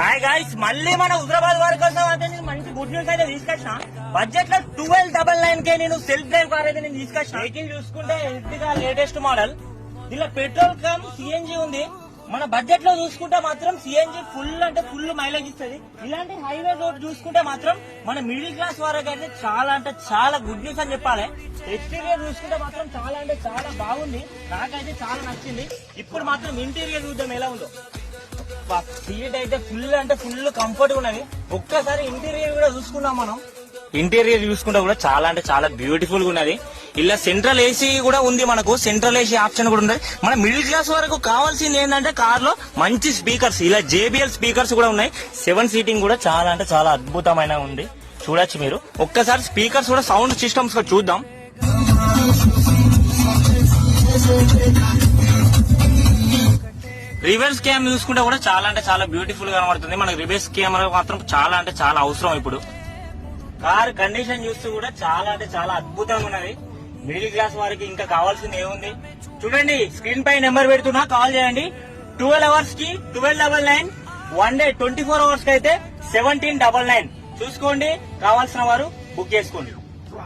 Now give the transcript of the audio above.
Hi guys, మళ్ళీ మన హైదరాబాద్ వారి కోసం అయితే నేను మంచి గుడ్ న్యూస్ అయితే తీసుకొచ్చిన. బడ్జెట్ లో 1299K నేను సెల్ఫ్ డ్రైవ్ కార్ అయితే నేను తీసుకొచ్చిన. వెహికల్ చూసుకుంటే ఎర్టిగా లేటెస్ట్ మోడల్. దీనిలో పెట్రోల్ కమ్ సిఎన్జి ఉంది. మన బడ్జెట్ లో చూసుకుంటే మాత్రం సిఎన్జి ఫుల్ అంటే ఫుల్ మైలేజ్ ఇస్తుంది. ఇలాంటి హైవే రోడ్ చూసుకుంటే మాత్రం మన మిడిల్ క్లాస్ వారికి అయితే చాలా అంటే చాలా గుడ్ న్యూస్ అని చెప్పాలి. ఎక్స్టీరియర్ చూసుకుంటే మాత్రం చాలా అంటే చాలా బాగుంది. నాకైతే చాలా నచ్చింది. ఇప్పుడు మాత్రం ఇంటీరియర్ చూద్దాం ఎలా ఉందో. సీట్ అయితే ఫుల్ అంటే ఫుల్ కంఫర్ట్ ఉన్నది. ఒక్కసారి ఇంటీరియర్ కూడా చూసుకున్నాం మనం. ఇంటీరియర్ చూసుకుంటే కూడా చాలా అంటే చాలా బ్యూటిఫుల్ గా ఉన్నది. ఇలా సెంట్రల్ ఏసీ కూడా ఉంది. మనకు సెంట్రల్ ఏసీ ఆప్షన్ కూడా ఉంది. మన మిడిల్ క్లాస్ వరకు కావాల్సింది ఏంటంటే కార్ లో మంచి స్పీకర్స్, ఇలా JBL స్పీకర్స్ కూడా ఉన్నాయి. 7 సీటింగ్ కూడా చాలా అంటే చాలా అద్భుతమైన ఉంది. చూడొచ్చు మీరు. ఒక్కసారి స్పీకర్స్ కూడా సౌండ్ సిస్టమ్స్ కూడా చూద్దాం. రివర్స్ కెమెరా చూసుకుంటే కూడా చాలా అంటే చాలా బ్యూటిఫుల్ గా కనబడుతుంది. మనకి రివర్స్ కెమెరా మాత్రం చాలా అంటే చాలా అవసరం. ఇప్పుడు కార్ కండిషన్ చూస్తూ కూడా చాలా అంటే చాలా అద్భుతంగా ఉన్నది. మిడిల్ క్లాస్ వారికి ఇంకా కావాల్సింది ఏముంది చూడండి. స్క్రీన్ పై నెంబర్ పెడుతున్నా, కాల్ చేయండి. 12 hours కి 1299, 1 day 24 hours కి అయితే 1799. చూసుకోండి, కావాల్సిన వారు బుక్ చేసుకోండి.